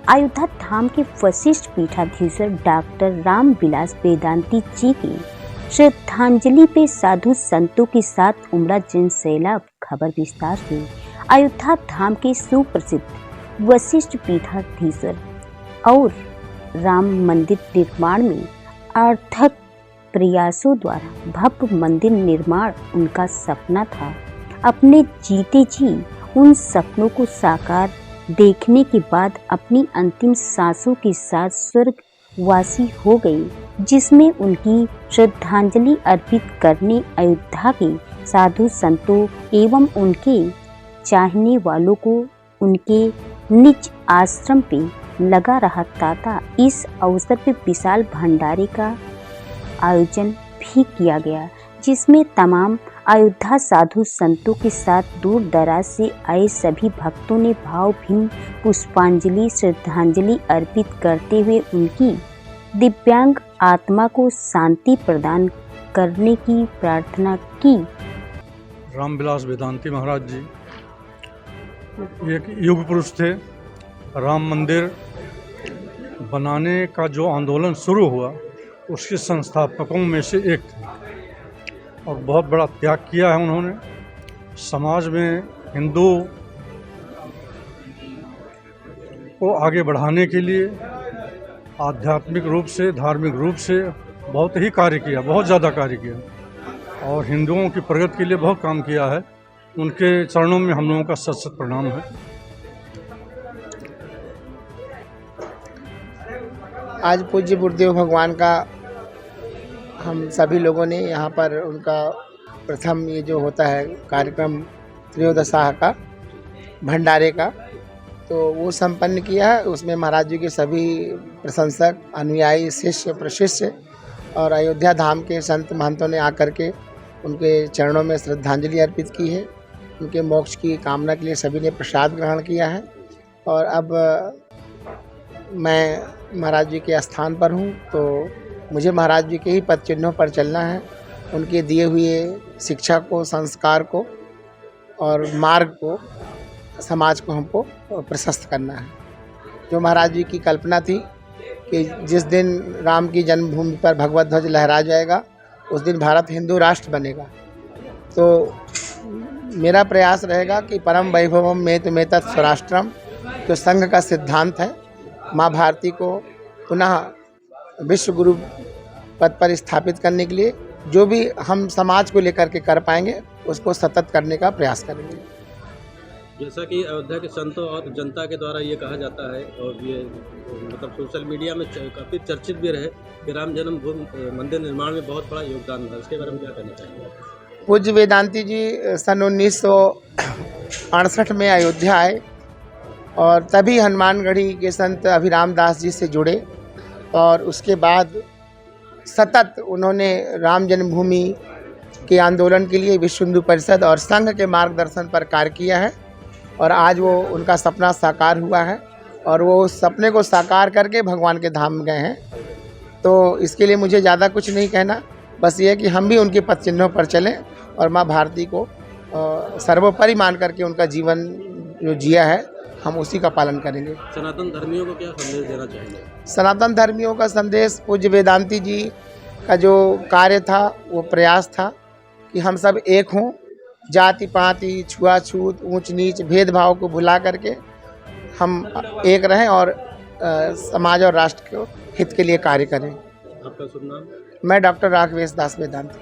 अयोध्या धाम के वशिष्ठ पीठाधीश्वर डॉक्टर रामविलास वेदांती जी की श्रद्धांजलि पे साधु संतों के साथ उमड़ा जनसैलाब। खबर विस्तार से। अयोध्या धाम के सुप्रसिद्ध वशिष्ठ पीठाधीश्वर और राम मंदिर निर्माण में अथक प्रयासों द्वारा भव्य मंदिर निर्माण उनका सपना था। अपने जीते जी उन सपनों को साकार देखने के बाद अपनी अंतिम सांसों के साथ स्वर्गवासी हो गई, जिसमें उनकी श्रद्धांजलि अर्पित करने अयोध्या के साधु संतों एवं उनके चाहने वालों को उनके निज आश्रम पे लगा रहा तांता। इस अवसर पे विशाल भंडारे का आयोजन भी किया गया, जिसमें तमाम अयोध्या साधु संतों के साथ दूर दराज से आए सभी भक्तों ने भावभीनी पुष्पांजलि श्रद्धांजलि अर्पित करते हुए उनकी दिव्यांग आत्मा को शांति प्रदान करने की प्रार्थना की। रामविलास वेदांती महाराज जी एक युग पुरुष थे। राम मंदिर बनाने का जो आंदोलन शुरू हुआ उसके संस्थापकों में से एक थे और बहुत बड़ा त्याग किया है उन्होंने। समाज में हिंदू को आगे बढ़ाने के लिए आध्यात्मिक रूप से धार्मिक रूप से बहुत ही कार्य किया, बहुत ज़्यादा कार्य किया और हिंदुओं की प्रगति के लिए बहुत काम किया है। उनके चरणों में हम लोगों का सत सत प्रणाम है। आज पूज्य गुरुदेव भगवान का हम सभी लोगों ने यहाँ पर उनका प्रथम ये जो होता है कार्यक्रम त्रयोदशाह का भंडारे का, तो वो संपन्न किया है। उसमें महाराज जी के सभी प्रशंसक, अनुयायी, शिष्य प्रशिष्य और अयोध्या धाम के संत महंतों ने आकर के उनके चरणों में श्रद्धांजलि अर्पित की है। उनके मोक्ष की कामना के लिए सभी ने प्रसाद ग्रहण किया है। और अब मैं महाराज जी के स्थान पर हूँ, तो मुझे महाराज जी के ही पद चिन्हों पर चलना है। उनके दिए हुए शिक्षा को, संस्कार को और मार्ग को, समाज को हमको प्रशस्त करना है। जो महाराज जी की कल्पना थी कि जिस दिन राम की जन्मभूमि पर भगवत ध्वज लहरा जाएगा उस दिन भारत हिंदू राष्ट्र बनेगा। तो मेरा प्रयास रहेगा कि परम वैभवम में तो में तत् स्वराष्ट्रम, जो संघ का सिद्धांत है, माँ भारती को पुनः विश्व गुरु पद पर स्थापित करने के लिए जो भी हम समाज को लेकर के कर पाएंगे उसको सतत करने का प्रयास करेंगे। जैसा कि अयोध्या के संतों और जनता के द्वारा ये कहा जाता है और ये मतलब सोशल मीडिया में काफ़ी चर्चित भी रहे कि राम जन्मभूमि मंदिर निर्माण में बहुत बड़ा योगदान है, इसके बारे में क्या कहना चाहेंगे? पूज्य वेदांती जी सन 1968 में अयोध्या आए और तभी हनुमानगढ़ी के संत अभिराम दास जी से जुड़े और उसके बाद सतत उन्होंने राम जन्मभूमि के आंदोलन के लिए विश्व हिंदू परिषद और संघ के मार्गदर्शन पर कार्य किया है। और आज वो उनका सपना साकार हुआ है और वो उस सपने को साकार करके भगवान के धाम गए हैं। तो इसके लिए मुझे ज़्यादा कुछ नहीं कहना, बस ये है कि हम भी उनके पद चिन्हों पर चलें और माँ भारती को सर्वोपरि मान करके उनका जीवन जो जिया है हम उसी का पालन करेंगे। सनातन धर्मियों को क्या संदेश देना चाहेंगे? सनातन धर्मियों का संदेश पूज्य वेदांती जी का जो कार्य था, वो प्रयास था कि हम सब एक हों, जाति पाति छुआछूत ऊंच नीच भेदभाव को भुला करके हम एक रहें और समाज और राष्ट्र के हित के लिए कार्य करें। आपका शुभ नाम? मैं डॉक्टर राघवेश दास वेदांती।